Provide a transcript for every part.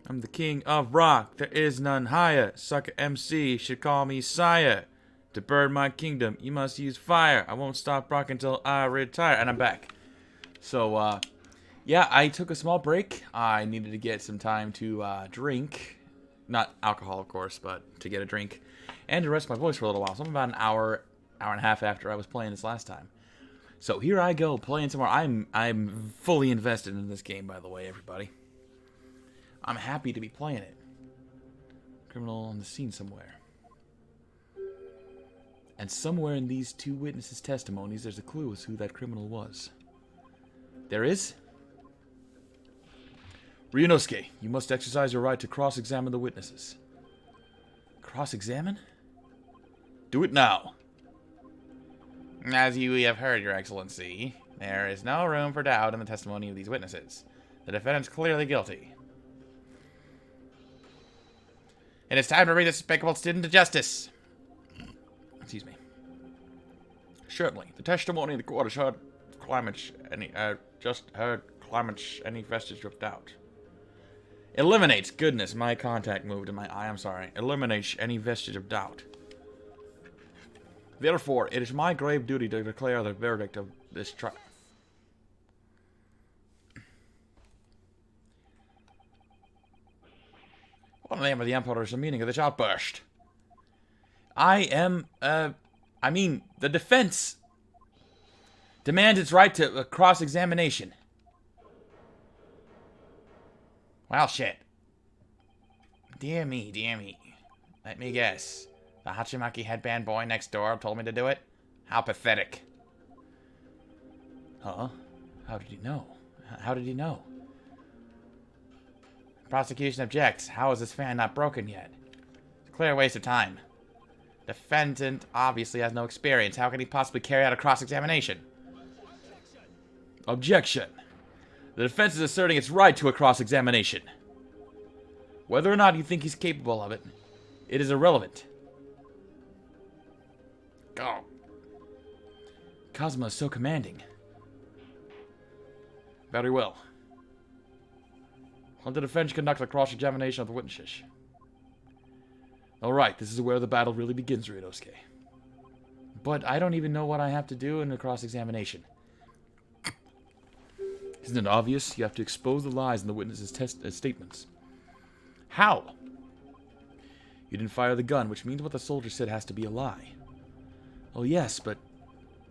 I'm the king of rock. There is none higher. Sucker MC should call me sire. To burn my kingdom, you must use fire. I won't stop rocking until I retire. And I'm back. So, yeah, I took a small break. I needed to get some time to drink. Not alcohol, of course, but to get a drink. And to rest my voice for a little while. So I'm about an hour and a half after I was playing this last time. So here I go, playing some more. I'm fully invested in this game, by the way, everybody. I'm happy to be playing it. Criminal on the scene somewhere. And somewhere in these two witnesses' testimonies, there's a clue as to who that criminal was. There is? Ryunosuke, you must exercise your right to cross-examine the witnesses. Cross-examine? Do it now. As you have heard, Your Excellency, there is no room for doubt in the testimony of these witnesses. The defendant's clearly guilty. It is time to bring this despicable student to justice. Excuse me. Certainly, the testimony of the court has heard any vestige of doubt. Eliminates, goodness, my contact moved in my eye, I'm sorry. Eliminates any vestige of doubt. Therefore, it is my grave duty to declare the verdict of this trial. What in the name of the Emperor is the meaning of this outburst? The defense demands its right to cross-examination. Well, shit. Dear me, dear me. Let me guess. The Hachimaki headband boy next door told me to do it? How pathetic. Huh? How did he know? How did he know? Prosecution objects. How is this fan not broken yet? It's a clear waste of time. Defendant obviously has no experience. How can he possibly carry out a cross-examination? Objection. The defense is asserting its right to a cross-examination. Whether or not you think he's capable of it, it is irrelevant. Go. Kazuma is so commanding. Very well. Let the defense conduct a cross-examination of the witnesses. Alright, this is where the battle really begins, Ryunosuke. But I don't even know what I have to do in a cross-examination. Isn't it obvious? You have to expose the lies in the witnesses' statements. How? You didn't fire the gun, which means what the soldier said has to be a lie. Oh yes, but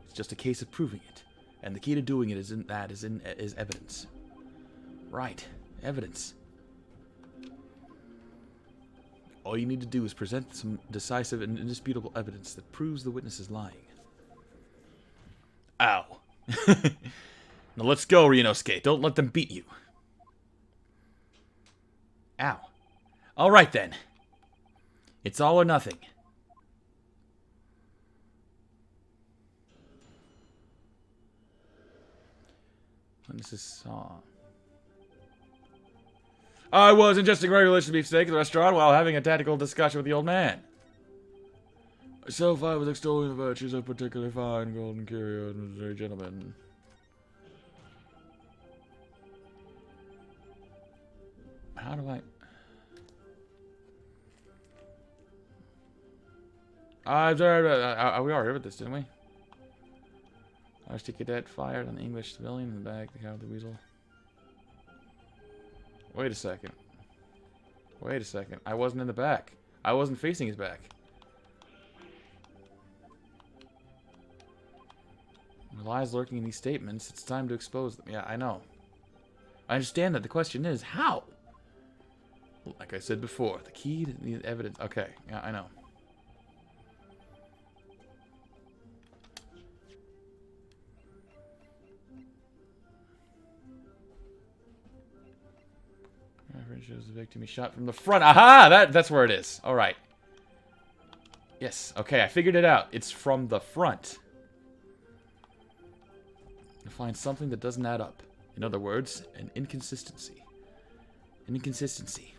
it's just a case of proving it. And the key to doing it is evidence. Right, evidence. All you need to do is present some decisive and indisputable evidence that proves the witness is lying. Ow. Now let's go, Ryunosuke. Don't let them beat you. Ow. Alright then. It's all or nothing. Witnesses saw. I was ingesting regular beefsteak at the restaurant while having a tactical discussion with the old man. Myself, I was extolling the virtues of particularly fine golden curio and very gentleman. How do I... we already read this, didn't we? Arrested cadet fired on the English civilian in the back, the cow of the weasel. Wait a second. Wait a second. I wasn't in the back. I wasn't facing his back. The lies lurking in these statements, it's time to expose them. Yeah, I know. I understand that. The question is, how? Like I said before, the key to the evidence... Okay, yeah, I know. Reference shows the victim he shot from the front. Aha! That's where it is. Alright. Yes, okay, I figured it out. It's from the front. You'll find something that doesn't add up. In other words, an inconsistency. An inconsistency.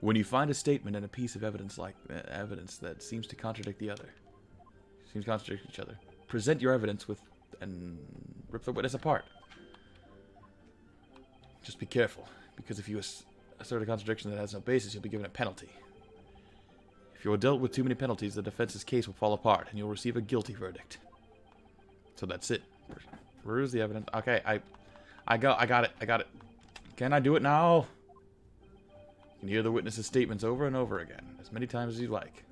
When you find a statement and a piece of evidence like evidence that seems to contradict the other, seems to contradict each other, present your evidence with and rip the witness apart. Just be careful, because if you assert a contradiction that has no basis, you'll be given a penalty. If you are dealt with too many penalties, the defense's case will fall apart, and you'll receive a guilty verdict. So that's it. Peruse the evidence. Okay, I got it. Can I do it now? You can hear the witness's statements over and over again, as many times as you like.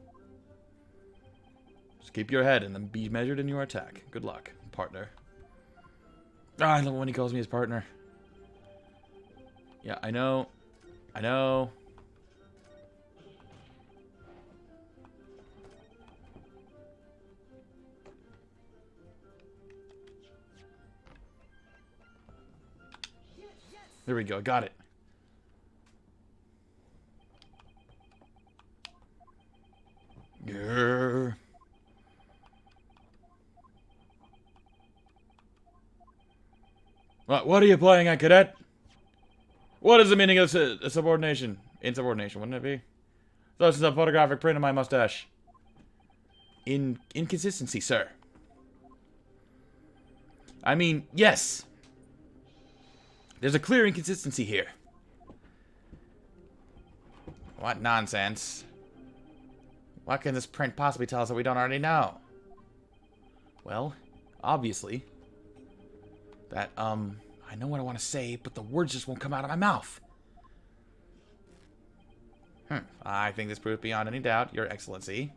Just keep your head and then be measured in your attack. Good luck, partner. Ah, I love when he calls me his partner. Yeah, I know. I know. There we go, got it. Grrr. What are you playing at, cadet? What is the meaning of subordination? Insubordination, wouldn't it be? This is a photographic print of my mustache. Inconsistency, sir. I mean, yes. There's a clear inconsistency here. What nonsense. What can this print possibly tell us that we don't already know? Well, obviously, that, I know what I want to say, but the words just won't come out of my mouth. I think this proves beyond any doubt, Your Excellency,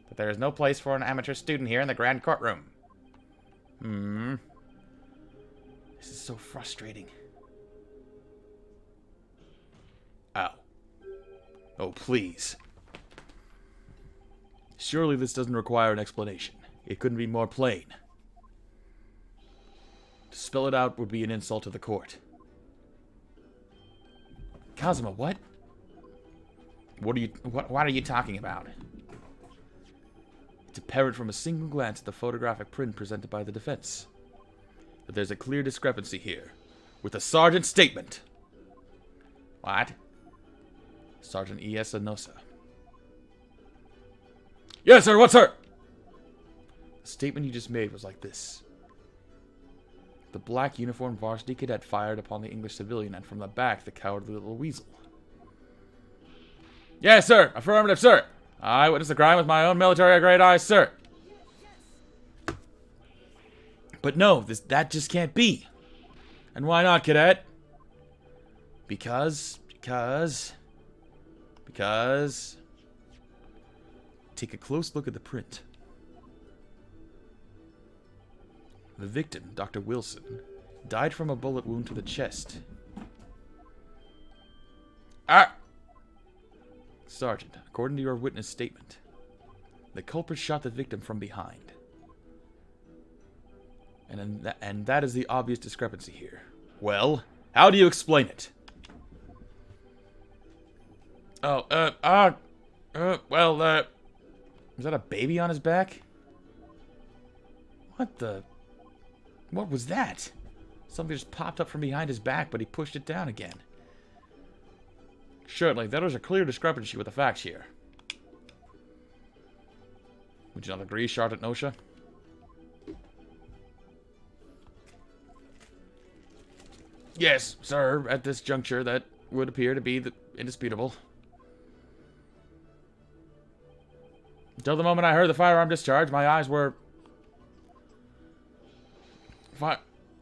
that there is no place for an amateur student here in the grand courtroom. This is so frustrating. Ow. Oh, please. Surely this doesn't require an explanation. It couldn't be more plain. To spell it out would be an insult to the court. Kazuma, what? What are you talking about? It's apparent from a single glance at the photographic print presented by the defense that there's a clear discrepancy here with the sergeant's statement. What? Sergeant E.S. Anosa. Yes, sir, what, sir? The statement you just made was like this. The black uniformed varsity cadet fired upon the English civilian, and from the back, the cowardly little weasel. Yes, sir. Affirmative, sir. I witnessed the crime with my own military-grade eyes, sir. But no, that just can't be. And why not, cadet? Because... Take a close look at the print. The victim, Dr. Wilson, died from a bullet wound to the chest. Sergeant, according to your witness statement, the culprit shot the victim from behind. And that is the obvious discrepancy here. Well, how do you explain it? Is that a baby on his back? What was that? Something just popped up from behind his back, but he pushed it down again. Surely, there is a clear discrepancy with the facts here. Would you not agree, Sergeant Nosha? Yes, sir. At this juncture, that would appear to be indisputable. Until the moment I heard the firearm discharge, my eyes were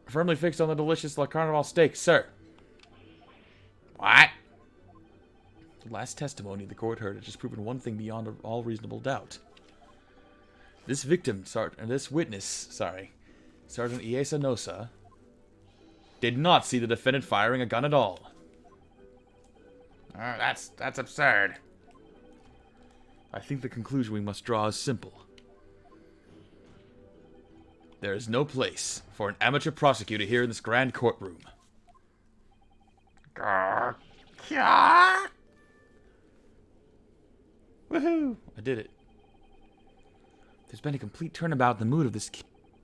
firmly fixed on the delicious La Carnival steak, sir. What? The last testimony the court heard has just proven one thing beyond all reasonable doubt. This victim, Sergeant Iesa Nosa, did not see the defendant firing a gun at all. That's absurd. I think the conclusion we must draw is simple. There is no place for an amateur prosecutor here in this grand courtroom. Woohoo! I did it. There's been a complete turnabout in the mood of this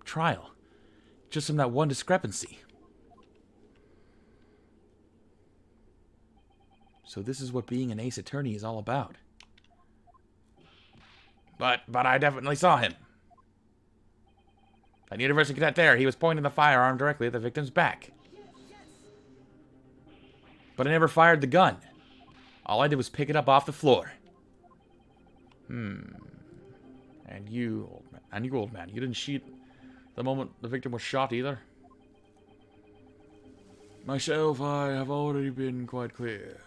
trial. Just from that one discrepancy. So this is what being an ace attorney is all about. But I definitely saw him. That university cadet there, he was pointing the firearm directly at the victim's back. But I never fired the gun. All I did was pick it up off the floor. And you, old man, you didn't shoot the moment the victim was shot either? Myself, I have already been quite clear.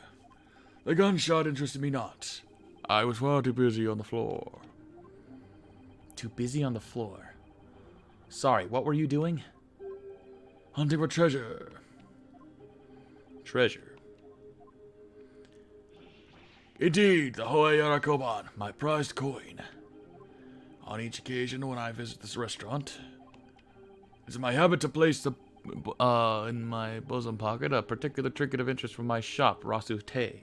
The gunshot interested me not. I was far too busy on the floor. Too busy on the floor? Sorry, what were you doing? Hunting for treasure. Treasure? Indeed, the Rollercoaster, my prized coin. On each occasion when I visit this restaurant, it's my habit to place in my bosom pocket a particular trinket of interest from my shop, Rasute,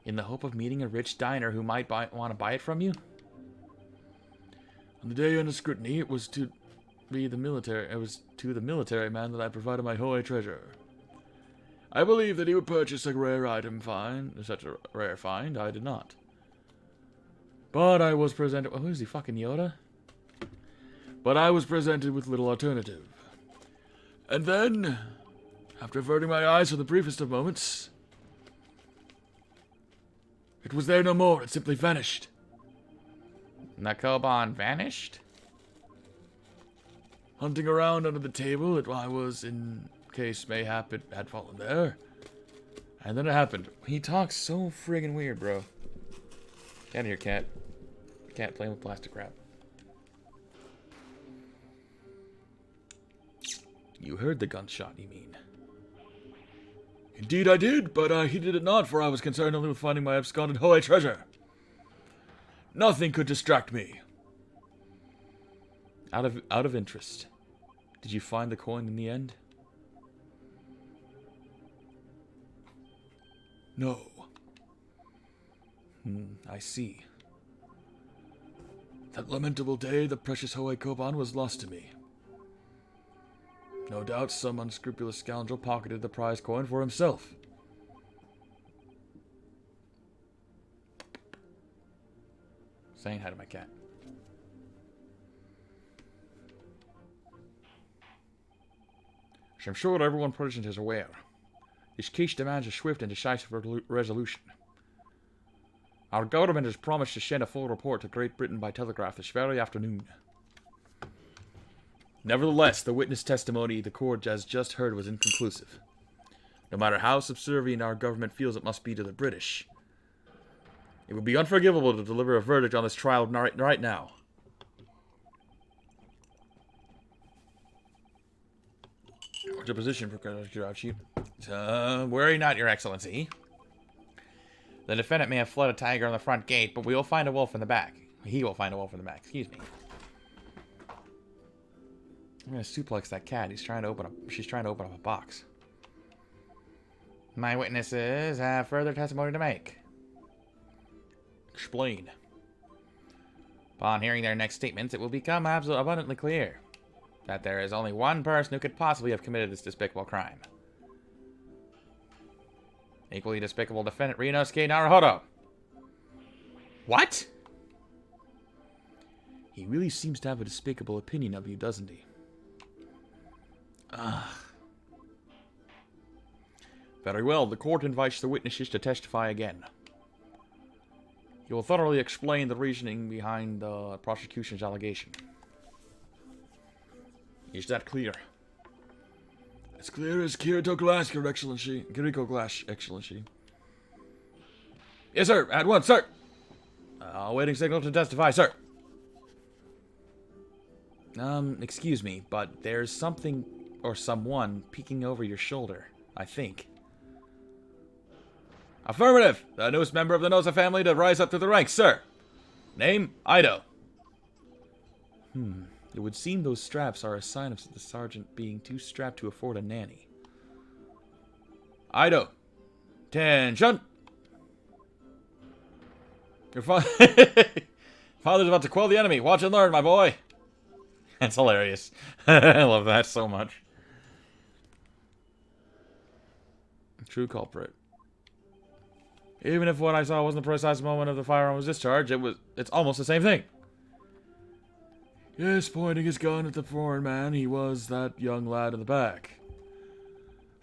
in the hope of meeting a rich diner who might want to buy it from you. On the day under scrutiny, it was to the military man that I provided my Hoy treasure. I believe that he would purchase such a rare find. I did not. But I was presented... who is he, fucking Yoda? But I was presented with little alternative. And then, after averting my eyes for the briefest of moments, it was there no more. It simply vanished. Nakoban vanished? Hunting around under the table, I was in case mayhap it had fallen there. And then it happened. He talks so friggin' weird, bro. Get out of here, cat. Cat playing with plastic crap. You heard the gunshot, you mean? Indeed I did, but I heeded it not, for I was concerned only with finding my absconded Hoy treasure. Nothing could distract me. Out of interest, did you find the coin in the end? No. I see. That lamentable day, the precious Hoy Koban was lost to me. No doubt some unscrupulous scoundrel pocketed the prize coin for himself. Saying hi to my cat. I'm sure that everyone present is aware. This case demands a swift and decisive resolution. Our government has promised to send a full report to Great Britain by telegraph this very afternoon. Nevertheless, the witness testimony the court has just heard was inconclusive. No matter how subservient our government feels it must be to the British, it would be unforgivable to deliver a verdict on this trial right now. What's your position for Chief? Worry not, Your Excellency. The defendant may have fled a tiger on the front gate, but we will find a wolf in the back. He will find a wolf in the back. Excuse me. I'm gonna suplex that cat. She's trying to open up a box. My witnesses have further testimony to make. Explain. Upon hearing their next statements, it will become abundantly clear that there is only one person who could possibly have committed this despicable crime. Equally despicable defendant Ryunosuke Naruhodo. What? He really seems to have a despicable opinion of you, doesn't he? Ugh. Very well, the court invites the witnesses to testify again. You will thoroughly explain the reasoning behind the prosecution's allegation. Is that clear? As clear as Kirito Glass, Your Excellency. Kiriko Glass, Excellency. Yes, sir. At once, sir. Awaiting signal to testify, sir. Excuse me, but there's something or someone peeking over your shoulder, I think. Affirmative! The newest member of the Noza family to rise up through the ranks, sir. Name, Ido. It would seem those straps are a sign of the sergeant being too strapped to afford a nanny. Ido. Attention! Your father's about to quell the enemy. Watch and learn, my boy. That's hilarious. I love that so much. True culprit. Even if what I saw wasn't the precise moment of the firearm was discharged, it's almost the same thing. Yes, pointing his gun at the foreign man, he was that young lad in the back.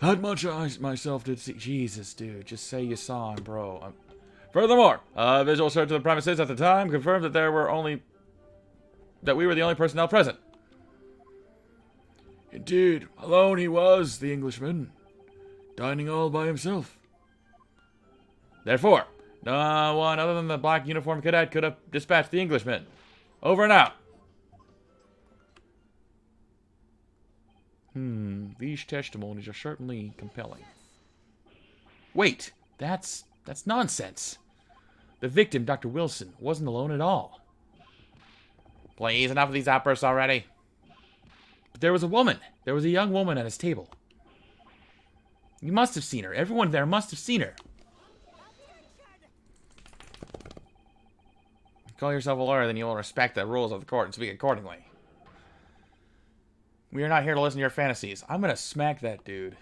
That much I myself did see. Jesus, dude. Just say you saw him, bro. Furthermore, a visual search of the premises at the time confirmed that we were the only personnel present. Indeed, alone he was, the Englishman, dining all by himself. Therefore, no one other than the black uniformed cadet could have dispatched the Englishman. Over and out. These testimonies are certainly compelling. Wait, that's nonsense. The victim, Dr. Wilson, wasn't alone at all. Please, enough of these outbursts already. But there was a woman. There was a young woman at his table. You must have seen her. Everyone there must have seen her. Call yourself a lawyer, then you will respect the rules of the court and speak accordingly. We are not here to listen to your fantasies. I'm gonna smack that dude.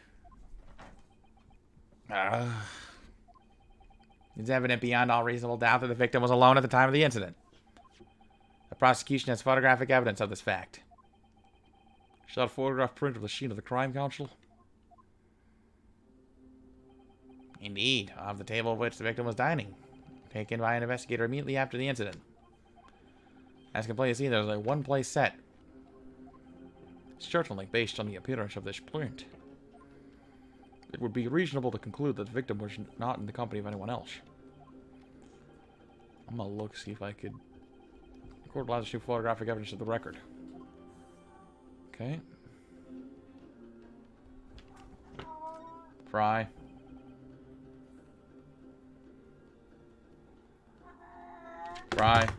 It's evident beyond all reasonable doubt that the victim was alone at the time of the incident. The prosecution has photographic evidence of this fact. Shot a photograph print of the scene of the crime, counsel? Indeed, off the table of which the victim was dining. Taken by an investigator immediately after the incident. As can plainly see, there was a one-place set. Certainly based on the appearance of this print. It would be reasonable to conclude that the victim was not in the company of anyone else. I'm gonna look, see if I could record live to photographic evidence of the record. Okay. Fry. Fry.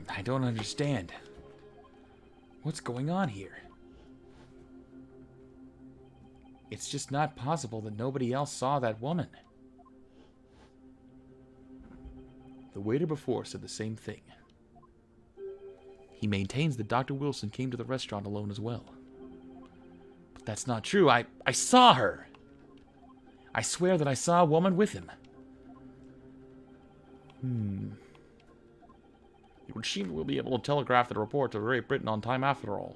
I don't understand. What's going on here? It's just not possible that nobody else saw that woman. The waiter before said the same thing. He maintains that Dr. Wilson came to the restaurant alone as well. But that's not true. I saw her. I swear that I saw a woman with him. It would seem we'll be able to telegraph the report to Great Britain on time after all.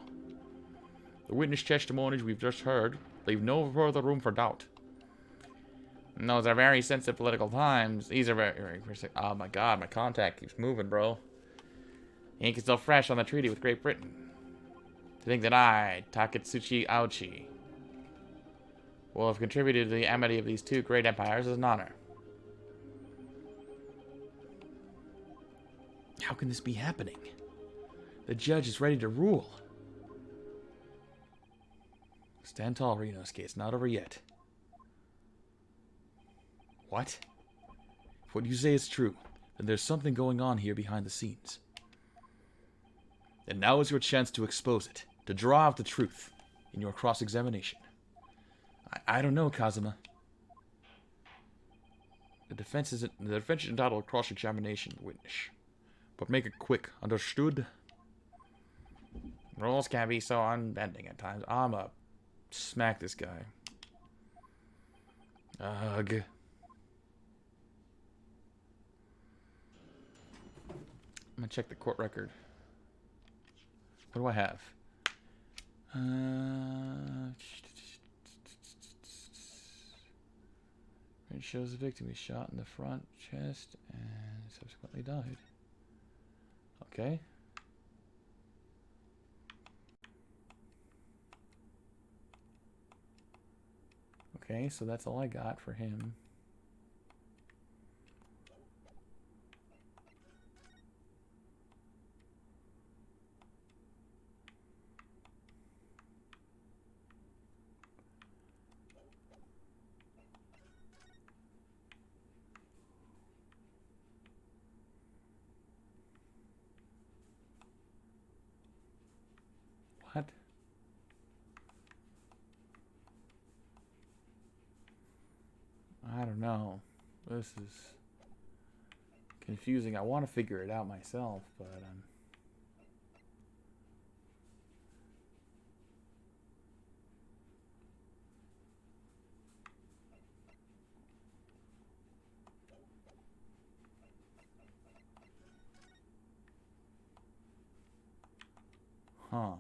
The witness testimonies we've just heard leave no further room for doubt. And those are very sensitive political times. These are very... Oh my god, my contact keeps moving, bro. The ink is still fresh on the treaty with Great Britain. To think that I, Taketsuchi Aochi, will have contributed to the amity of these two great empires is an honor. How can this be happening? The judge is ready to rule. Stand tall, Renosuke. It's not over yet. What? If what you say is true, then there's something going on here behind the scenes. And now is your chance to expose it, to draw out the truth in your cross-examination. I don't know, Kazuma. The defense is entitled to cross-examination, witness. But make it quick, understood? Rules can be so unbending at times. I'ma smack this guy. Ugh. I'm gonna check the court record. What do I have? It shows the victim was shot in the front chest and subsequently died. Okay. Okay, so that's all I got for him. What? I don't know. This is confusing. I want to figure it out myself, but I'm... Huh.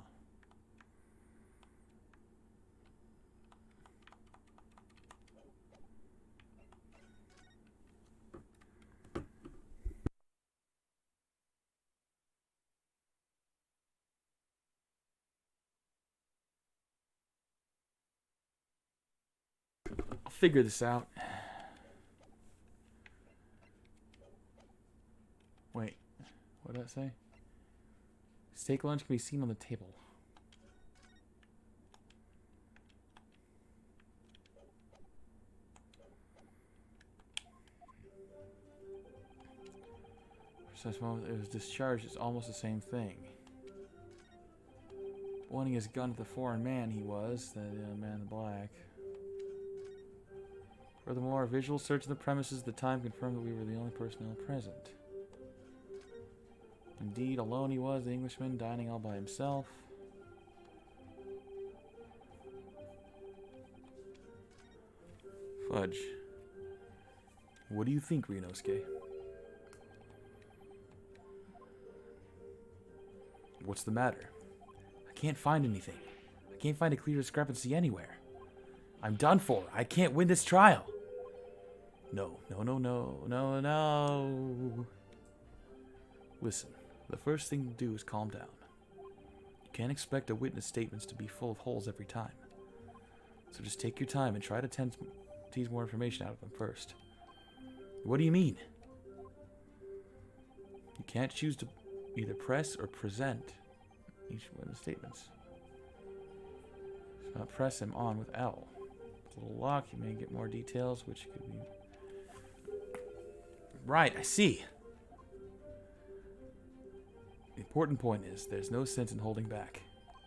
I'll figure this out. Wait, what did that say? Steak lunch can be seen on the table. For such moment it was discharged is almost the same thing. Pointing his gun at the foreign man he was, the man in black. Furthermore, a visual search of the premises at the time confirmed that we were the only personnel present. Indeed, alone he was, the Englishman, dining all by himself. Fudge. What do you think, Rinosuke? What's the matter? I can't find anything. I can't find a clear discrepancy anywhere. I'm done for. I can't win this trial. No. Listen, the first thing to do is calm down. You can't expect a witness statements to be full of holes every time. So just take your time and try to tease more information out of them first. What do you mean? You can't choose to either press or present each witness statements. So press him on with L. With a little lock, you may get more details, which could be... Right, I see. The important point is, there's no sense in holding back.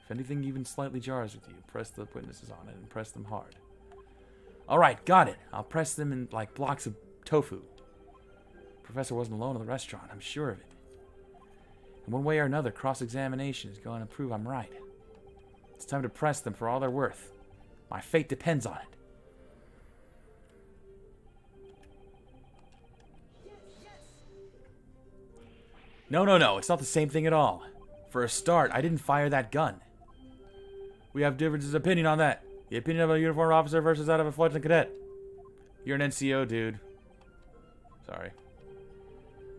If anything even slightly jars with you, press the witnesses on it and press them hard. Alright, got it. I'll press them in like blocks of tofu. The professor wasn't alone in the restaurant, I'm sure of it. In one way or another, cross-examination is going to prove I'm right. It's time to press them for all they're worth. My fate depends on it. No, it's not the same thing at all. For a start, I didn't fire that gun. We have differences of opinion on that. The opinion of a uniformed officer versus that of a fledgling cadet. You're an NCO, dude. Sorry.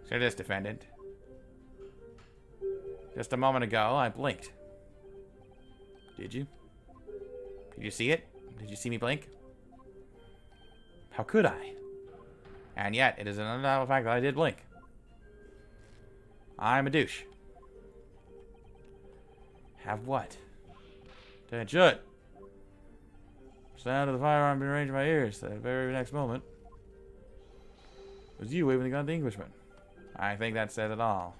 Say this, defendant. Just a moment ago, I blinked. Did you? Did you see it? Did you see me blink? How could I? And yet, it is an undeniable fact that I did blink. I'm a douche. Have what? Attention! Sound of the firearm being ranged in my ears. The very next moment it was you waving the gun at the Englishman. I think that says it all.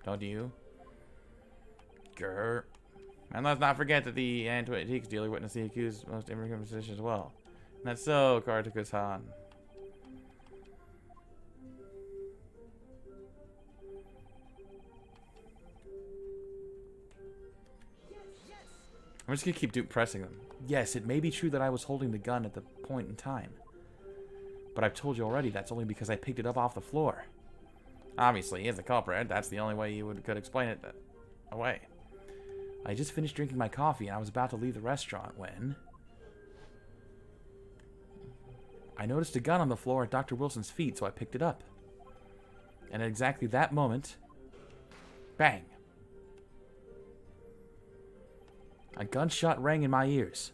Don't you? Grr. And let's not forget that the antiques dealer witnessed the accused's most immigrant position as well. And that's so, Kartakus-san. I'm just gonna keep pressing them. Yes, it may be true that I was holding the gun at the point in time. But I've told you already that's only because I picked it up off the floor. Obviously, he is the culprit. That's the only way you could explain it away. I just finished drinking my coffee and I was about to leave the restaurant when... I noticed a gun on the floor at Dr. Wilson's feet, so I picked it up. And at exactly that moment... Bang! A gunshot rang in my ears.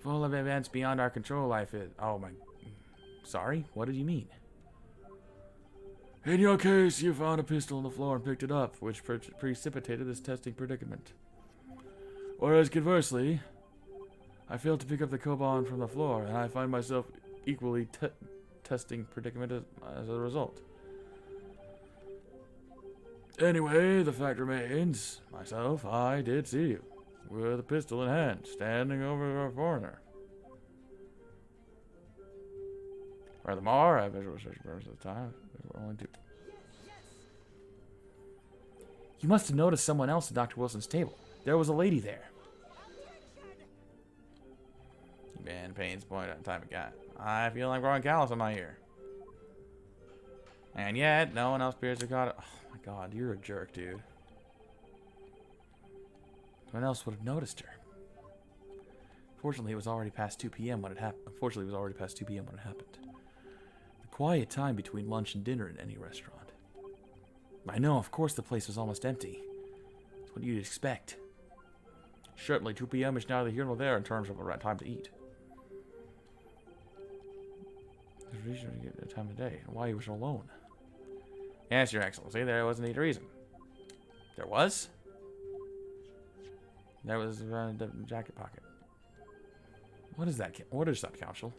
Full of events beyond our control, life is... Oh my... Sorry? What did you mean? In your case, you found a pistol on the floor and picked it up, which precipitated this testing predicament. Whereas conversely, I failed to pick up the Koban from the floor, and I find myself equally testing predicament as a result. Anyway, the fact remains, myself, I did see you, with a pistol in hand, standing over a foreigner. Furthermore, I visual search purposes at the time. There were only two. You must have noticed someone else at Dr. Wilson's table. There was a lady there. Man, Payne's point at the time again. I feel like growing callous on my ear. And yet, no one else appears to have got it. Oh my god, you're a jerk, dude. No one else would have noticed her. Fortunately, it was already past 2 p.m. when it happened. Unfortunately, it was already past 2 p.m. when it happened. The quiet time between lunch and dinner in any restaurant. I know, of course, the place was almost empty. That's what you'd expect. Certainly, 2 p.m. is neither here nor there in terms of the right time to eat. There's a reason to get the time of day and why he was alone. Yes, Your Excellency, there wasn't any reason. There was? There was the jacket pocket. What is that? What is that, Counsel?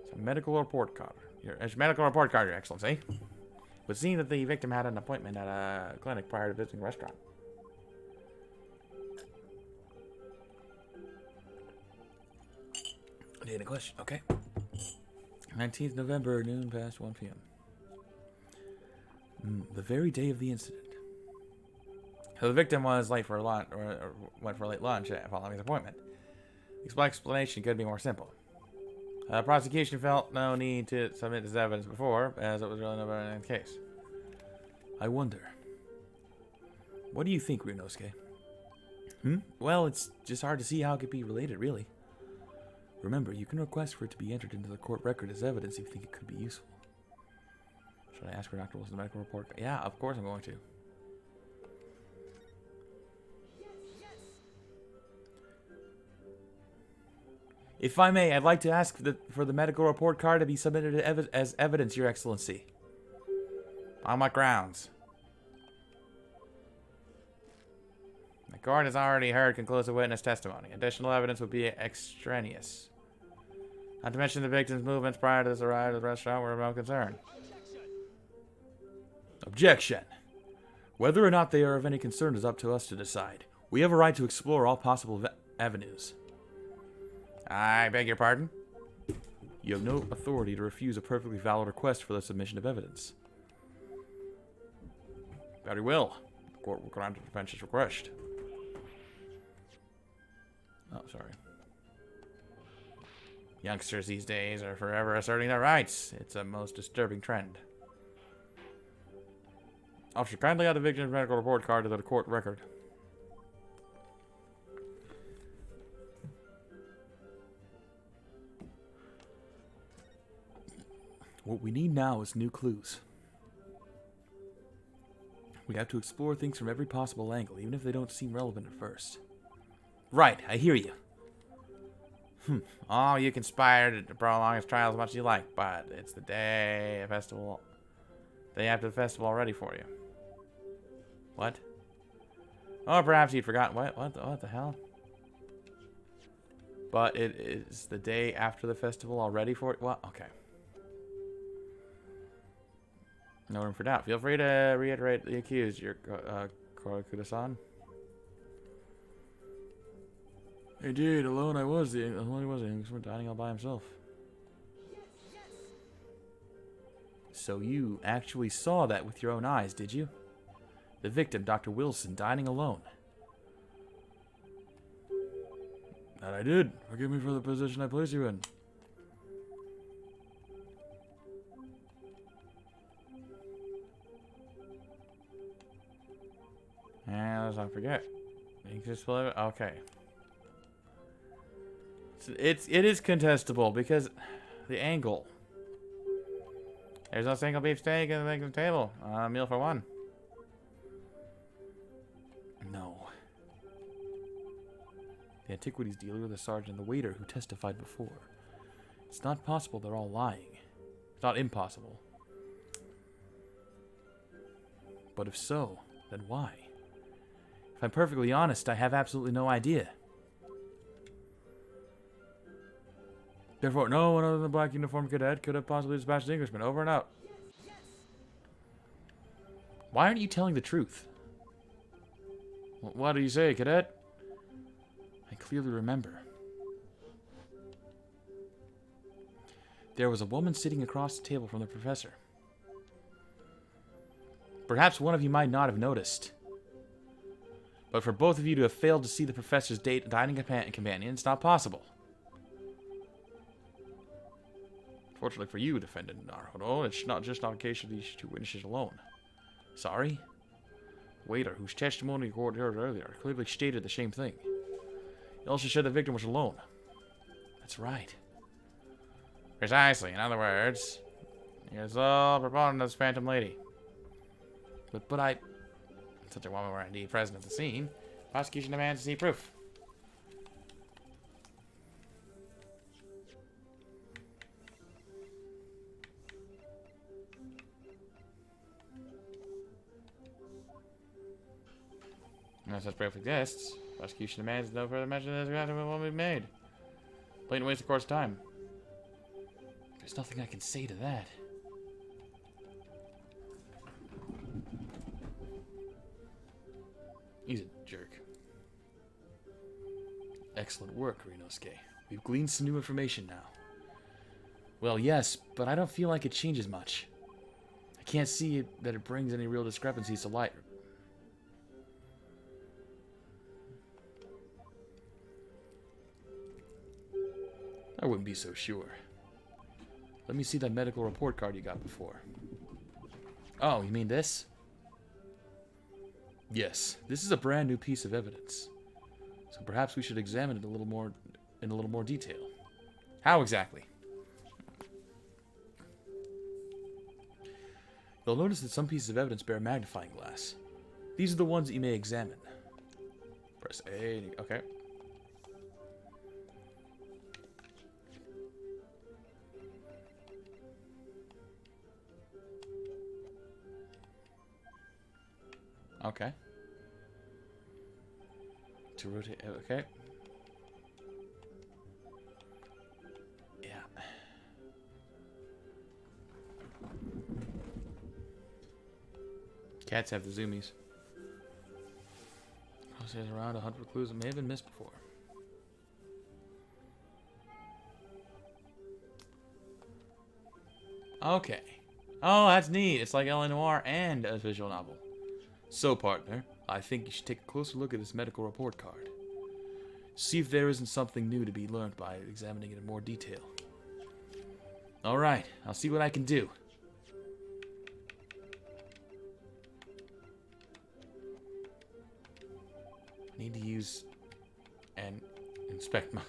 It's a medical report card. It's a medical report card, Your Excellency. It would seem that the victim had an appointment at a clinic prior to visiting a restaurant. Any question? Okay. 19th November, noon past 1 p.m. The very day of the incident. So the victim was late for lunch, or went for a late lunch following his appointment. The explanation could be more simple. The prosecution felt no need to submit this evidence before, as it was really never in the case. I wonder. What do you think, Ryunosuke? Well, it's just hard to see how it could be related, really. Remember, you can request for it to be entered into the court record as evidence if you think it could be useful. Should I ask for Dr. Wilson's medical report? Yeah, of course I'm going to. If I may, I'd like to ask for the medical report card to be submitted as evidence, Your Excellency. On what grounds? The court has already heard conclusive witness testimony. Additional evidence would be extraneous. Not to mention the victim's movements prior to this arrival at the restaurant were of no concern. Objection. Whether or not they are of any concern is up to us to decide. We have a right to explore all possible avenues. I beg your pardon? You have no authority to refuse a perfectly valid request for the submission of evidence. Very well. The court will grant the defense's request. Oh, sorry. Youngsters these days are forever asserting their rights. It's a most disturbing trend. Officer, kindly add the victim's medical report card to the court record. What we need now is new clues. We have to explore things from every possible angle, even if they don't seem relevant at first. Right, I hear you. Oh, you conspired to prolong his trial as much as you like, but it's the day after the festival already for you. What? Oh, perhaps you'd forgotten. What the hell? But it is the day after the festival already for it? What? Okay. No room for doubt. Feel free to reiterate the accused, your Korakuda-san. Indeed, alone I was. The Englishman dining all by himself. So you actually saw that with your own eyes, did you? The victim, Dr. Wilson, dining alone. That I did. Forgive me for the position I placed you in. And let's not forget. You can just believe it. Okay. So it is contestable because the angle. There's no single beef steak at the victim's table. A meal for one. No. The antiquities dealer, the sergeant, and the waiter who testified before. It's not possible they're all lying. It's not impossible. But if so, then why? If I'm perfectly honest, I have absolutely no idea. Therefore, no one other than the black uniformed cadet could have possibly dispatched the Englishman. Over and out. Why aren't you telling the truth? What do you say, cadet? I clearly remember. There was a woman sitting across the table from the professor. Perhaps one of you might not have noticed. But for both of you to have failed to see the professor's dining companion, it's not possible. Fortunately for you, defendant Naruto, it's not just not a case of these two witnesses alone. Sorry? waiter, whose testimony you heard earlier, clearly stated the same thing. He also said the victim was alone. That's right. Precisely. In other words, you're the sole proponent of this phantom lady. But I... Such a woman were indeed present at the scene. Prosecution demands to see proof. Unless such proof exists, prosecution demands no further mention of this document will be made. Blatant waste of court's time. There's nothing I can say to that. He's a jerk. Excellent work, Rinosuke. We've gleaned some new information now. Well, yes, but I don't feel like it changes much. I can't see that it brings any real discrepancies to light. I wouldn't be so sure. Let me see that medical report card you got before. Oh, you mean this? Yes, this is a brand new piece of evidence. So perhaps we should examine it in a little more detail. How exactly? You'll notice that some pieces of evidence bear a magnifying glass. These are the ones that you may examine. Press A. Okay. Okay. To rotate. Okay. Yeah. Cats have the zoomies. There's around 100 clues that may have been missed before. Okay. Oh, that's neat. It's like L.A. Noire and a visual novel. So, partner, I think you should take a closer look at this medical report card. See if there isn't something new to be learned by examining it in more detail. Alright, I'll see what I can do. I need to use and inspect my...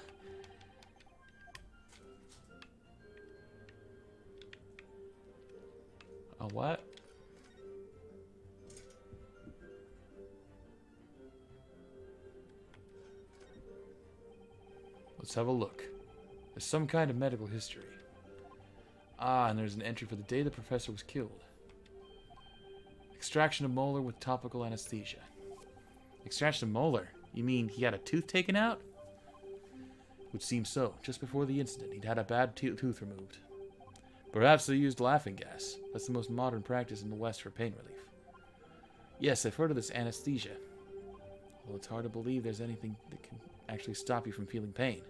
A what? Let's have a look. There's some kind of medical history. Ah, and there's an entry for the day the professor was killed. Extraction of molar with topical anesthesia. Extraction of molar? You mean he had a tooth taken out? Would seem so. Just before the incident, he'd had a bad tooth removed. Perhaps they used laughing gas. That's the most modern practice in the West for pain relief. Yes, I've heard of this anesthesia. Although it's hard to believe there's anything that can actually stop you from feeling pain.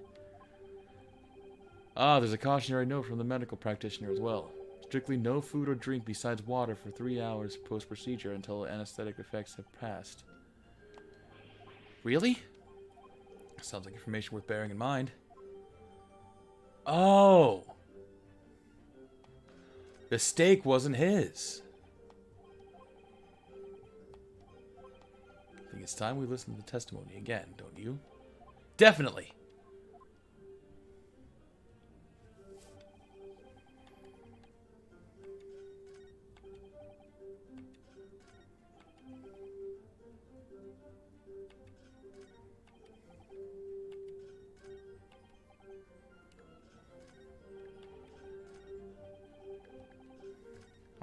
Ah, there's a cautionary note from the medical practitioner as well. Strictly no food or drink besides water for 3 hours post-procedure until anesthetic effects have passed. Really? Sounds like information worth bearing in mind. Oh! The steak wasn't his. I think it's time we listen to the testimony again, don't you? Definitely.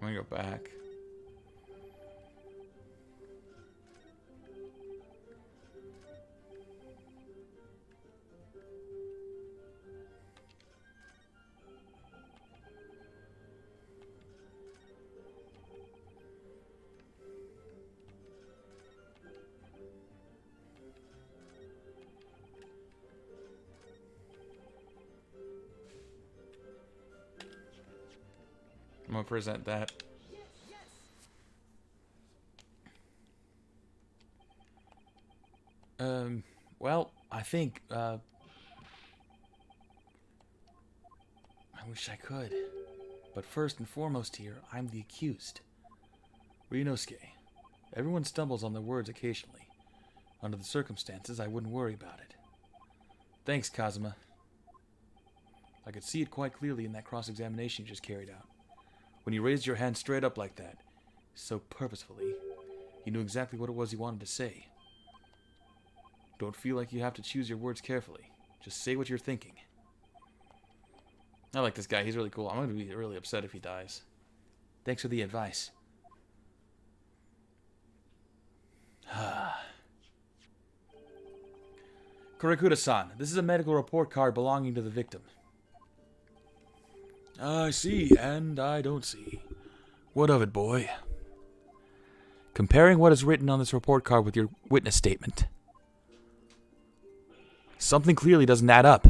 I'm gonna go back. I'm gonna present that. Well, I think, I wish I could. But first and foremost here, I'm the accused. Rinosuke, Everyone stumbles on their words occasionally. Under the circumstances, I wouldn't worry about it. Thanks, Kazuma. I could see it quite clearly in that cross-examination you just carried out. When you raised your hand straight up like that, so purposefully, you knew exactly what it was you wanted to say. Don't feel like you have to choose your words carefully. Just say what you're thinking. I like this guy. He's really cool. I'm going to be really upset if he dies. Thanks for the advice. Kurikuda-san, this is a medical report card belonging to the victim. I see, and I don't see. What of it, boy? Comparing what is written on this report card with your witness statement. Something clearly doesn't add up.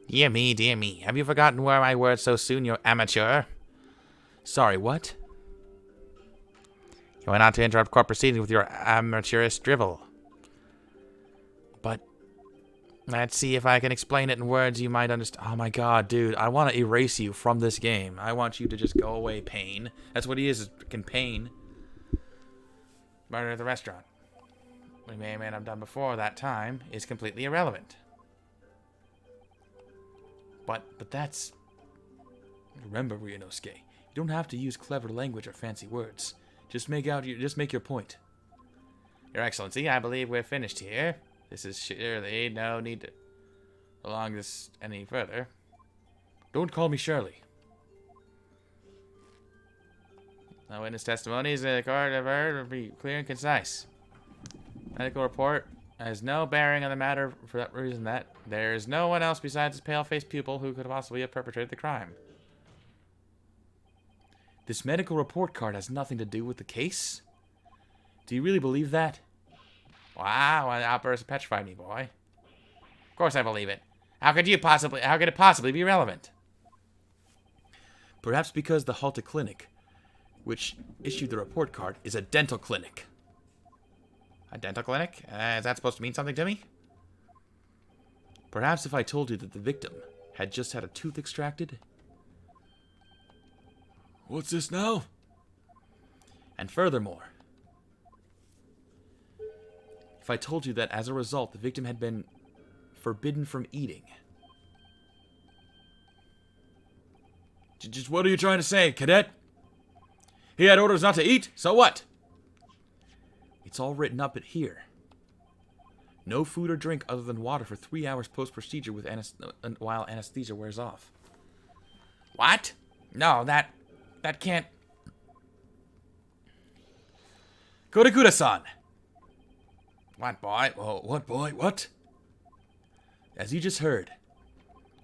Dear me, dear me. Have you forgotten where my words so soon, you amateur? Sorry, what? You are not to interrupt court proceedings with your amateurish drivel. But let's see if I can explain it in words you might understand. Oh my god, dude. I want to erase you from this game. I want you to just go away, Pain. That's what he is freaking Pain. Murder at the restaurant. We may or may not have done before that time is completely irrelevant. But that's... Remember, Ryunosuke, you don't have to use clever language or fancy words. Just make your point. Your Excellency, I believe we're finished here. This is surely no need to prolong this any further. Don't call me Shirley. No witness testimonies in the court have heard will be clear and concise. Medical report has no bearing on the matter for that reason that there is no one else besides this pale-faced pupil who could possibly have perpetrated the crime. This medical report card has nothing to do with the case? Do you really believe that? Wow, an outburst petrified me, boy. Of course I believe it. How could it possibly be relevant? Perhaps because the Halta Clinic, which issued the report card, is a dental clinic. A dental clinic? Is that supposed to mean something to me? Perhaps if I told you that the victim had just had a tooth extracted. What's this now? And furthermore, if I told you that as a result, the victim had been forbidden from eating. Just what are you trying to say, cadet? He had orders not to eat, so what? It's all written up here. No food or drink other than water for 3 hours post-procedure while anesthesia wears off. What? No, that can't... Kurikuda-san! What, boy? Oh, what, boy? What? As you just heard,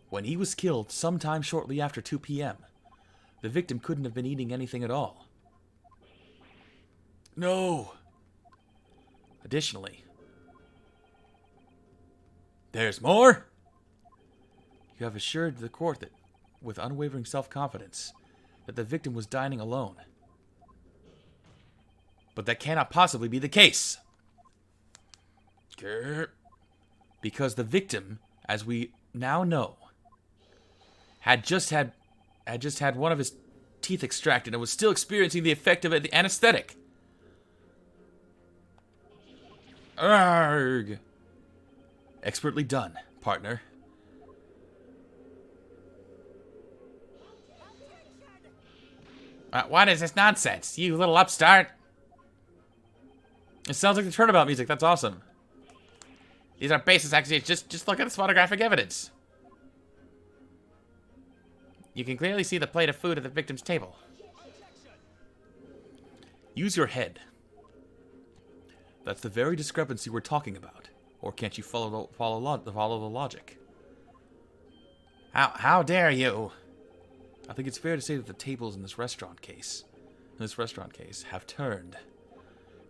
when he was killed sometime shortly after 2 p.m., the victim couldn't have been eating anything at all. No! Additionally, there's more? You have assured the court that, with unwavering self-confidence, that the victim was dining alone. But that cannot possibly be the case. Because the victim, as we now know, had just had one of his teeth extracted and was still experiencing the effect of the anesthetic. Arrgh. Expertly done, partner. What is this nonsense, you little upstart? It sounds like the turnabout music. That's awesome. These are baseless accusations. Just look at this photographic evidence. You can clearly see the plate of food at the victim's table. Use your head. That's the very discrepancy we're talking about. Or can't you follow the logic? How dare you? I think it's fair to say that the tables in this restaurant case have turned.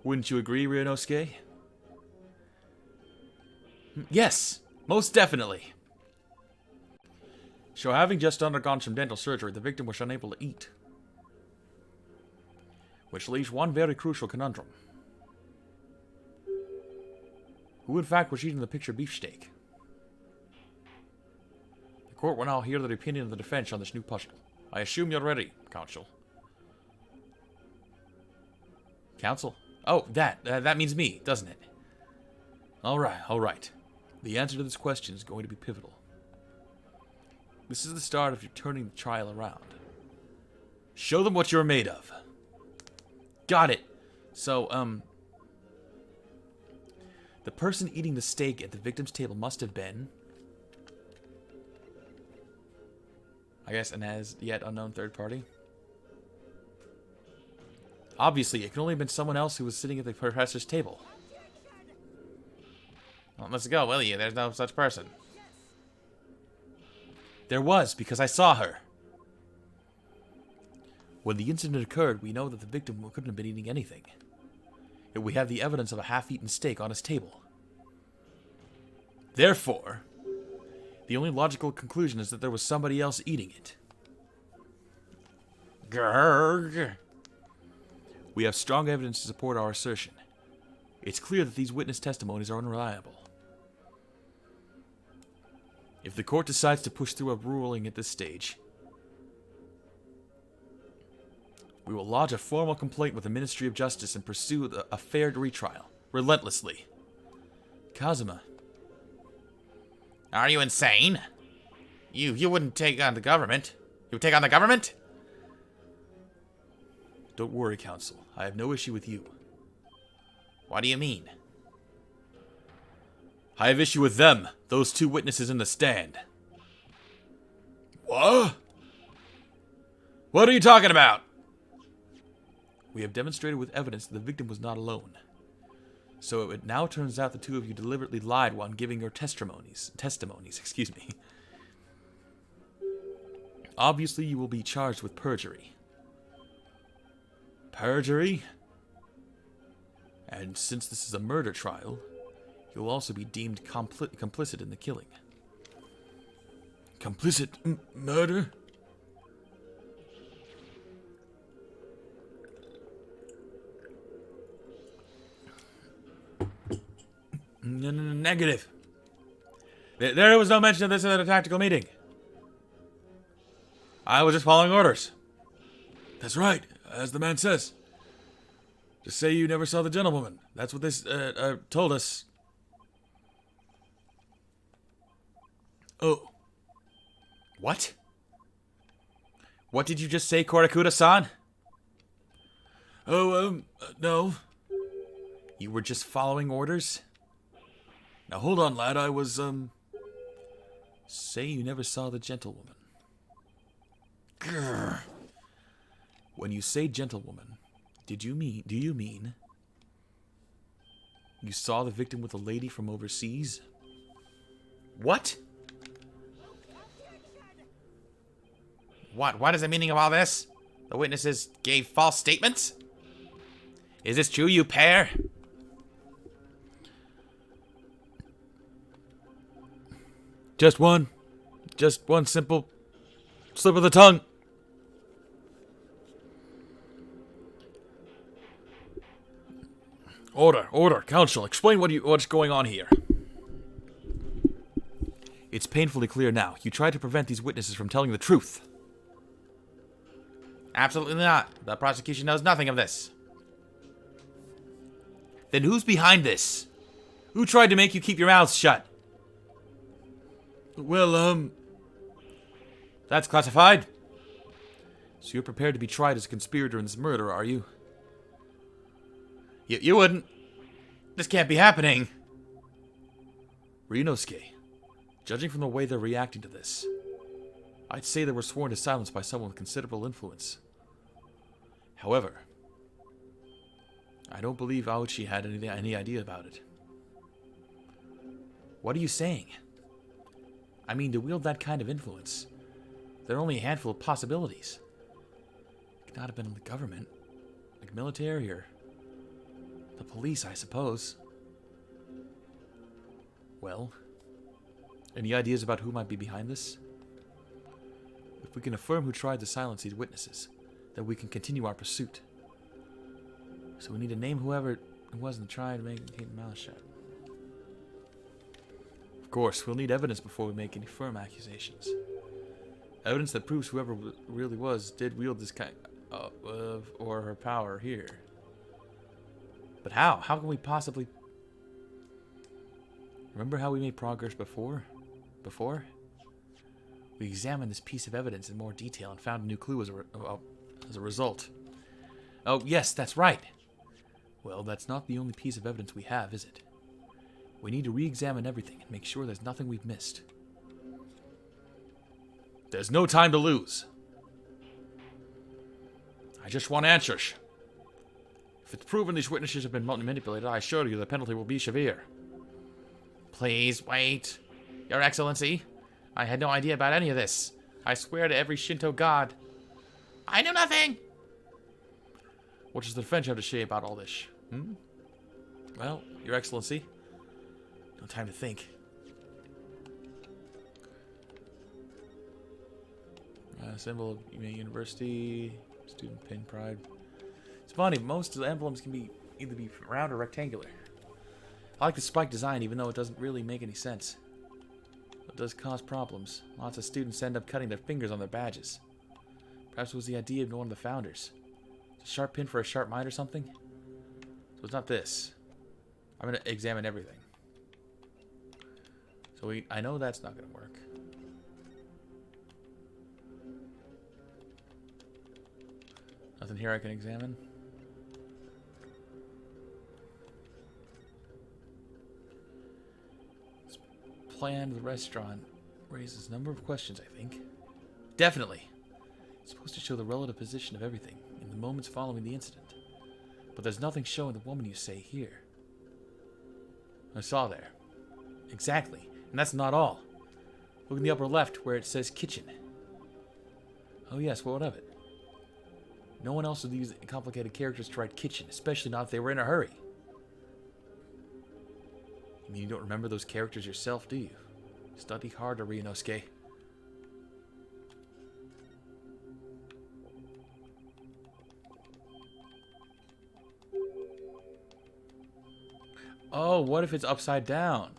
Wouldn't you agree, Ryunosuke? Yes, most definitely. So having just undergone some dental surgery, the victim was unable to eat. Which leaves one very crucial conundrum. Who in fact was eating the picture beefsteak? The court will now hear the opinion of the defense on this new puzzle. I assume you're ready, counsel. Counsel? Oh, that means me, doesn't it? All right. The answer to this question is going to be pivotal. This is the start of your turning the trial around. Show them what you're made of. Got it. So, the person eating the steak at the victim's table must have been, I guess, an as yet unknown third party. Obviously, it can only have been someone else who was sitting at the professor's table. Well, let's go, will you? There's no such person. There was, because I saw her. When the incident occurred, we know that the victim couldn't have been eating anything. Yet we have the evidence of a half-eaten steak on his table. Therefore, the only logical conclusion is that there was somebody else eating it. Grrr. We have strong evidence to support our assertion. It's clear that these witness testimonies are unreliable. If the court decides to push through a ruling at this stage, we will lodge a formal complaint with the Ministry of Justice and pursue a fair retrial, relentlessly. Kazuma. Are you insane? You wouldn't take on the government. You would take on the government? Don't worry, Counsel. I have no issue with you. What do you mean? I have issue with them, those two witnesses in the stand. What? What are you talking about? We have demonstrated with evidence that the victim was not alone. So it now turns out the two of you deliberately lied while giving your testimonies. Obviously, you will be charged with perjury. Perjury? And since this is a murder trial, you will also be deemed complicit in the killing. Complicit murder? Negative. There was no mention of this at a tactical meeting. I was just following orders. That's right, as the man says. Just say you never saw the gentlewoman. That's what they told us. Oh. What? What did you just say, Korakuda-san? Oh, no. You were just following orders? Now hold on, lad, I was, Say you never saw the gentlewoman. Grr. When you say gentlewoman, do you mean you saw the victim with a lady from overseas? What? What is the meaning of all this? The witnesses gave false statements? Is this true, you pair? Just one simple slip of the tongue. Order, counsel, explain what's going on here. It's painfully clear now. You tried to prevent these witnesses from telling the truth. Absolutely not. The prosecution knows nothing of this. Then who's behind this? Who tried to make you keep your mouths shut? Well, that's classified. So you're prepared to be tried as a conspirator in this murder, are you? You wouldn't. This can't be happening. Ryunosuke, judging from the way they're reacting to this, I'd say they were sworn to silence by someone with considerable influence. However, I don't believe Aochi had any idea about it. What are you saying? I mean, to wield that kind of influence, there are only a handful of possibilities. It could not have been the government, like military or the police, I suppose. Well, any ideas about who might be behind this? If we can affirm who tried to silence these witnesses, then we can continue our pursuit. So we need to name whoever it was and try to keep the mouth shut. Of course, we'll need evidence before we make any firm accusations. Evidence that proves whoever really was did wield this kind of or her power here. But how? How can we possibly... Remember how we made progress before? We examined this piece of evidence in more detail and found a new clue as a result. Oh, yes, that's right. Well, that's not the only piece of evidence we have, is it? We need to re-examine everything and make sure there's nothing we've missed. There's no time to lose. I just want answers. If it's proven these witnesses have been manipulated, I assure you the penalty will be severe. Please, wait. Your Excellency, I had no idea about any of this. I swear to every Shinto god. I knew nothing! What does the defense have to say about all this? Well, Your Excellency, no time to think. Symbol of University, student pin pride. It's funny, most of the emblems can be either be round or rectangular. I like the spike design, even though it doesn't really make any sense. It does cause problems. Lots of students end up cutting their fingers on their badges. Perhaps it was the idea of one of the founders. A sharp pin for a sharp mind or something? So it's not this. I'm going to examine everything. So I know that's not going to work. Nothing here I can examine. This plan of the restaurant raises a number of questions, I think. Definitely. It's supposed to show the relative position of everything in the moments following the incident. But there's nothing showing the woman you say here. I saw there. Exactly. And that's not all. Look in the upper left where it says kitchen. Oh yes, what of it? No one else would use complicated characters to write kitchen, especially not if they were in a hurry. You mean you don't remember those characters yourself, do you? Study harder, Ryunosuke. Oh, what if it's upside down?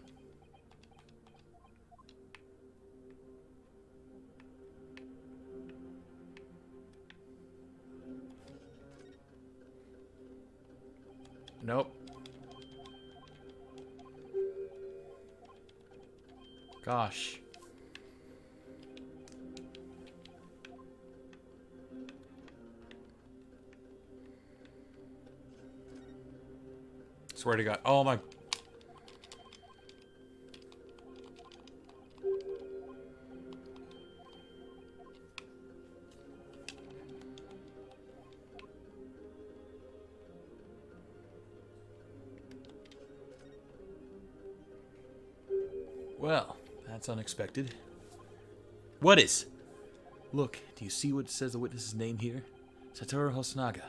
Nope. Gosh. Swear to God. Oh my. Well, that's unexpected. What is? Look, do you see what says the witness's name here? Satoru Hosonaga.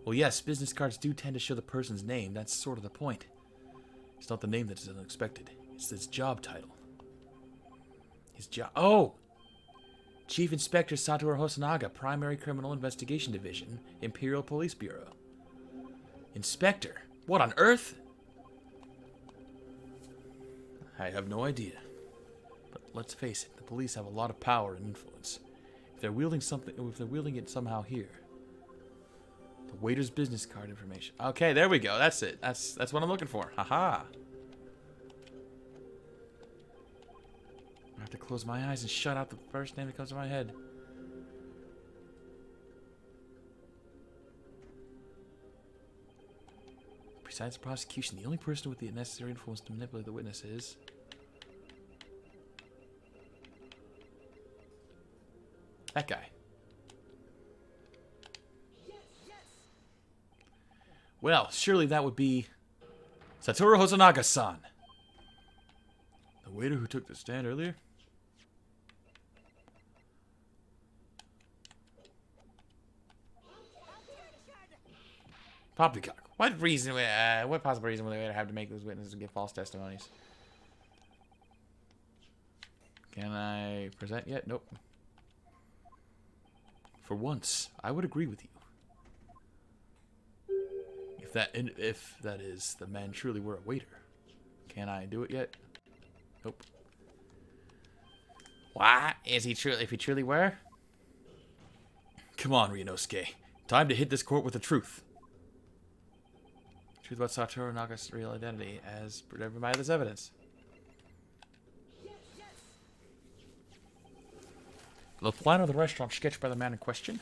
Well, yes, business cards do tend to show the person's name. That's sort of the point. It's not the name that is unexpected. It's his job title. His job... Oh! Chief Inspector Satoru Hosonaga, Primary Criminal Investigation Division, Imperial Police Bureau. Inspector? What on earth? I have no idea. But let's face it, the police have a lot of power and influence. If they're wielding it somehow here. The waiter's business card information. Okay, there we go. That's it. That's what I'm looking for. Haha. I have to close my eyes and shut out the first name that comes to my head. Besides the prosecution, the only person with the necessary influence to manipulate the witness is... that guy. Well, surely that would be... Satoru Hosonaga-san. The waiter who took the stand earlier? Poppycock. What reason? What possible reason would they have to make those witnesses give false testimonies? Can I present yet? Nope. For once, I would agree with you. If that is, the man truly were a waiter. Can I do it yet? Nope. What? Is he truly? If he truly were? Come on, Ryunosuke. Time to hit this court with the truth. Truth about Satoru Naga's real identity as proven by this evidence. The plan of the restaurant sketched by the man in question?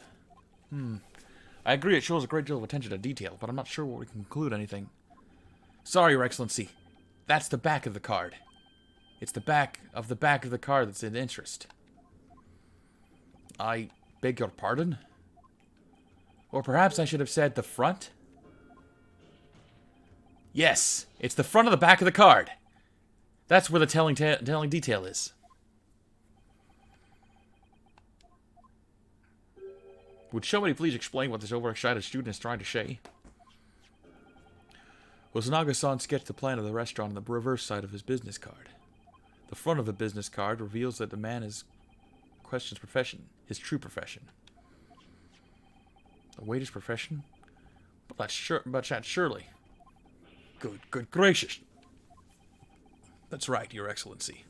I agree it shows a great deal of attention to detail, but I'm not sure we can conclude anything. Sorry, Your Excellency. That's the back of the card. It's the back of the card that's in interest. I beg your pardon? Or perhaps I should have said the front? Yes, it's the front of the back of the card. That's where the telling detail is. Would somebody please explain what this overexcited student is trying to say? Osanaga-san sketched the plan of the restaurant on the reverse side of his business card. The front of the business card reveals that the man questions profession, his true profession. The waiter's profession? But that's surely. Good gracious. That's right, Your Excellency.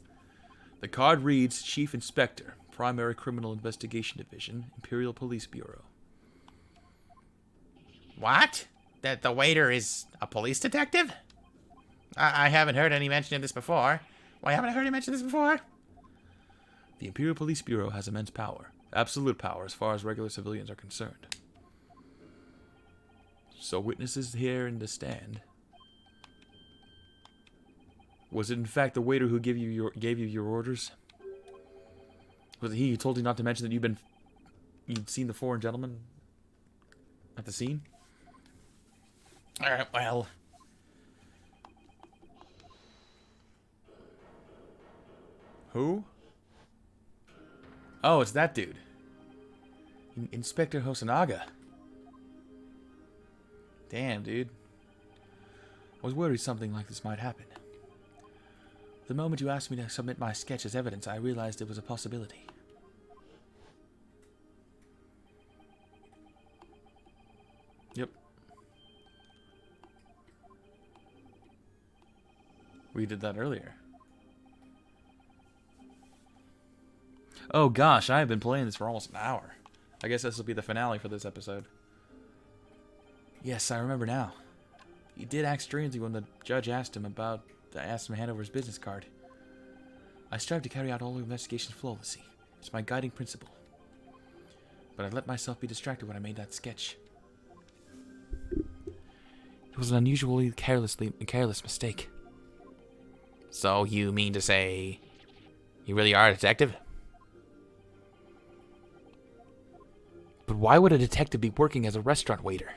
The card reads Chief Inspector, Primary Criminal Investigation Division, Imperial Police Bureau. What? That the waiter is a police detective? I haven't heard any mention of this before. Why haven't I heard any mention of this before? The Imperial Police Bureau has immense power. Absolute power as far as regular civilians are concerned. So witnesses here in the stand. Was it in fact the waiter who gave you your orders? Was it he who told you not to mention that you'd seen the foreign gentleman at the scene? Alright, well. Who? Oh, it's that dude. Inspector Hosanaga. Damn, dude. I was worried something like this might happen. The moment you asked me to submit my sketch as evidence, I realized it was a possibility. Yep. We did that earlier. Oh gosh, I have been playing this for almost an hour. I guess this will be the finale for this episode. Yes, I remember now. He did act strangely when the judge asked him to hand over his business card. I strive to carry out all investigations flawlessly. It's my guiding principle. But I let myself be distracted when I made that sketch. It was an unusually careless mistake. So you mean to say you really are a detective? But why would a detective be working as a restaurant waiter?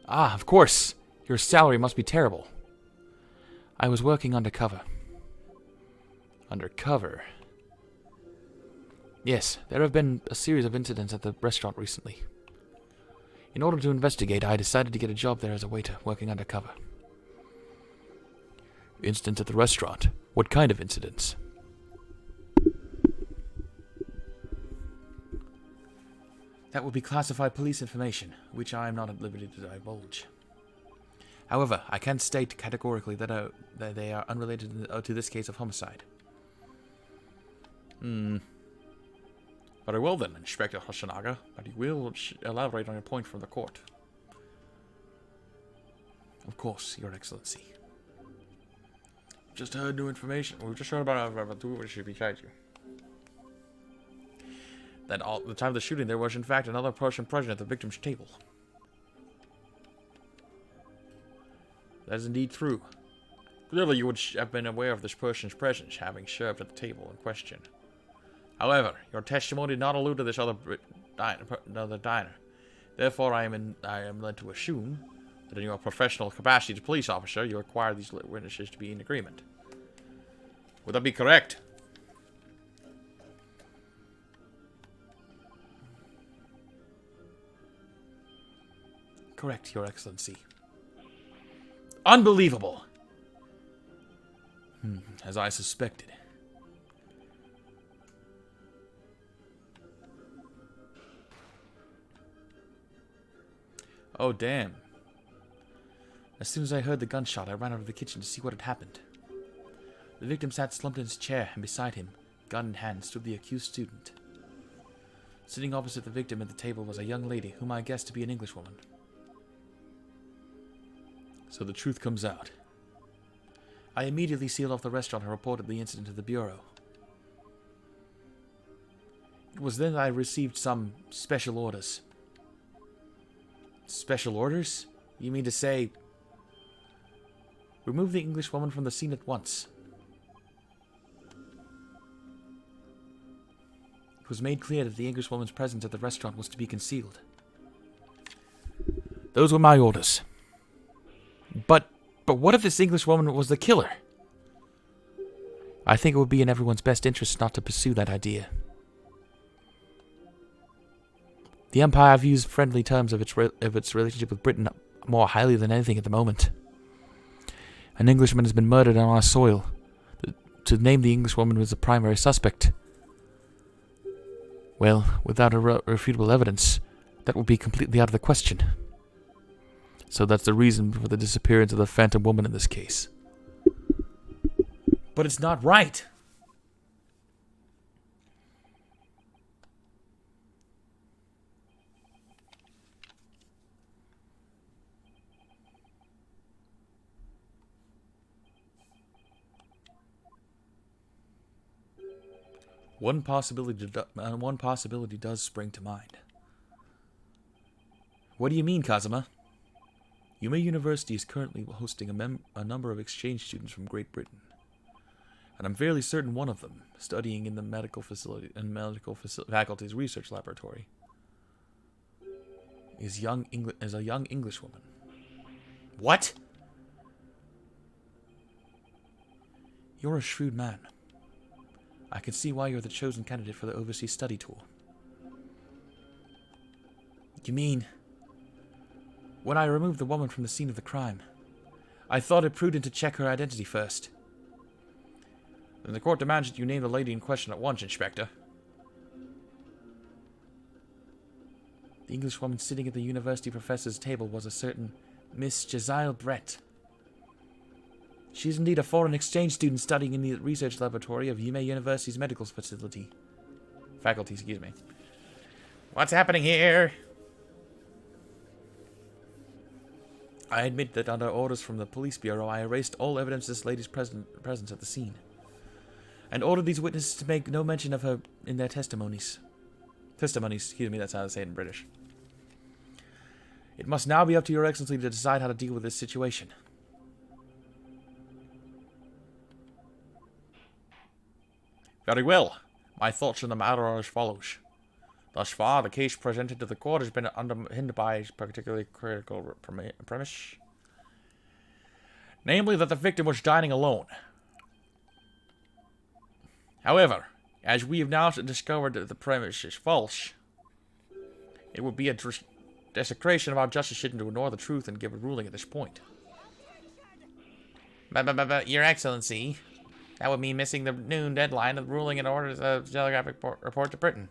Ah, of course. Your salary must be terrible. I was working undercover. Undercover? Yes, there have been a series of incidents at the restaurant recently. In order to investigate, I decided to get a job there as a waiter, working undercover. Incidents at the restaurant? What kind of incidents? That would be classified police information, which I am not at liberty to divulge. However, I can state categorically that they are unrelated to this case of homicide. Very well then, Inspector Hoshinaga, but you will elaborate on your point from the court. Of course, Your Excellency. Just heard new information. We've just heard about two witnesses beside you. That at the time of the shooting, there was in fact another person present at the victim's table. That is indeed true. Clearly, you would have been aware of this person's presence, having served at the table in question. However, your testimony did not allude to this other diner. Therefore, I am led to assume that in your professional capacity as a police officer, you require these witnesses to be in agreement. Would that be correct? Correct, Your Excellency. Unbelievable! As I suspected. Oh, damn. As soon as I heard the gunshot, I ran out of the kitchen to see what had happened. The victim sat slumped in his chair, and beside him, gun in hand, stood the accused student. Sitting opposite the victim at the table was a young lady, whom I guessed to be an Englishwoman. So the truth comes out. I immediately sealed off the restaurant and reported the incident to the Bureau. It was then that I received some special orders. Special orders? You mean to say... Remove the Englishwoman from the scene at once. It was made clear that the Englishwoman's presence at the restaurant was to be concealed. Those were my orders. But what if this Englishwoman was the killer? I think it would be in everyone's best interest not to pursue that idea. The Empire views friendly terms of its relationship with Britain more highly than anything at the moment. An Englishman has been murdered on our soil. To name the Englishwoman as the primary suspect, well, without irrefutable evidence, that would be completely out of the question. So that's the reason for the disappearance of the Phantom Woman in this case. But it's not right! One possibility does spring to mind. What do you mean, Kazuma? Yume University is currently hosting a number of exchange students from Great Britain, and I'm fairly certain one of them, studying in the medical faculty's research laboratory, is a young Englishwoman. What? You're a shrewd man. I can see why you're the chosen candidate for the overseas study tour. You mean... When I removed the woman from the scene of the crime, I thought it prudent to check her identity first. Then the court demands that you name the lady in question at once, Inspector. The Englishwoman sitting at the university professor's table was a certain Miss Jezile Brett. She is indeed a foreign exchange student studying in the research laboratory of Yume University's medical faculty. What's happening here? I admit that under orders from the police bureau, I erased all evidence of this lady's presence at the scene, and ordered these witnesses to make no mention of her in their testimonies. Excuse me, that's how to say it in British. It must now be up to Your Excellency to decide how to deal with this situation. Very well. My thoughts on the matter are as follows. Thus far, the case presented to the court has been underpinned by a particularly critical premise. Namely, that the victim was dining alone. However, as we have now discovered that the premise is false, it would be a desecration of our justice system to ignore the truth and give a ruling at this point. But, Your Excellency, that would mean missing the noon deadline of ruling in order to telegraphic report to Britain.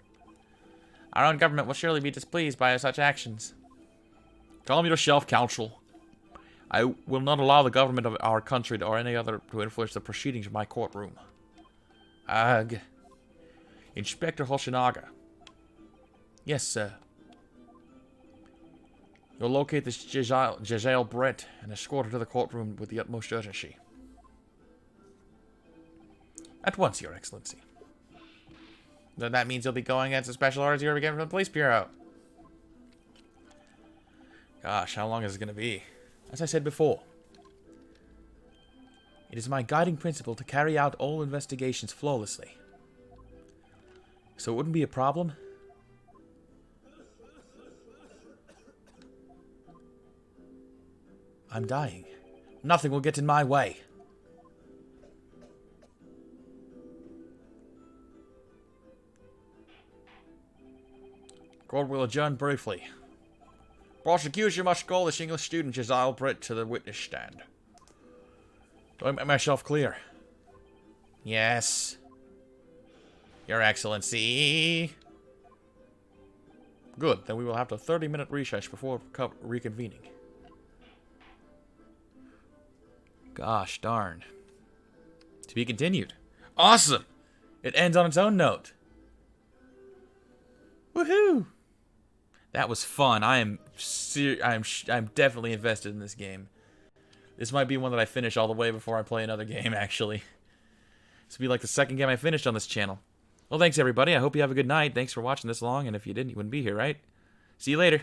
Our own government will surely be displeased by such actions. Calm yourself, Counsel. I will not allow the government of our country or any other to influence the proceedings of my courtroom. Ugh. Inspector Hoshinaga. Yes, sir. You'll locate this Jezile Brett and escort her to the courtroom with the utmost urgency. At once, Your Excellency. Then that means you'll be going against the special orders you were given from the police bureau. Gosh, how long is it going to be? As I said before, it is my guiding principle to carry out all investigations flawlessly. So it wouldn't be a problem. I'm dying. Nothing will get in my way. Court will adjourn briefly. Prosecution must call this English student Jezile Brett to the witness stand. Do I make myself clear? Yes. Your Excellency. Good, then we will have a 30-minute recess before reconvening. Gosh darn. To be continued. Awesome! It ends on its own note. Woohoo! That was fun. I'm definitely invested in this game. This might be one that I finish all the way before I play another game, actually. This will be like the second game I finished on this channel. Well, thanks, everybody. I hope you have a good night. Thanks for watching this long, and if you didn't, you wouldn't be here, right? See you later.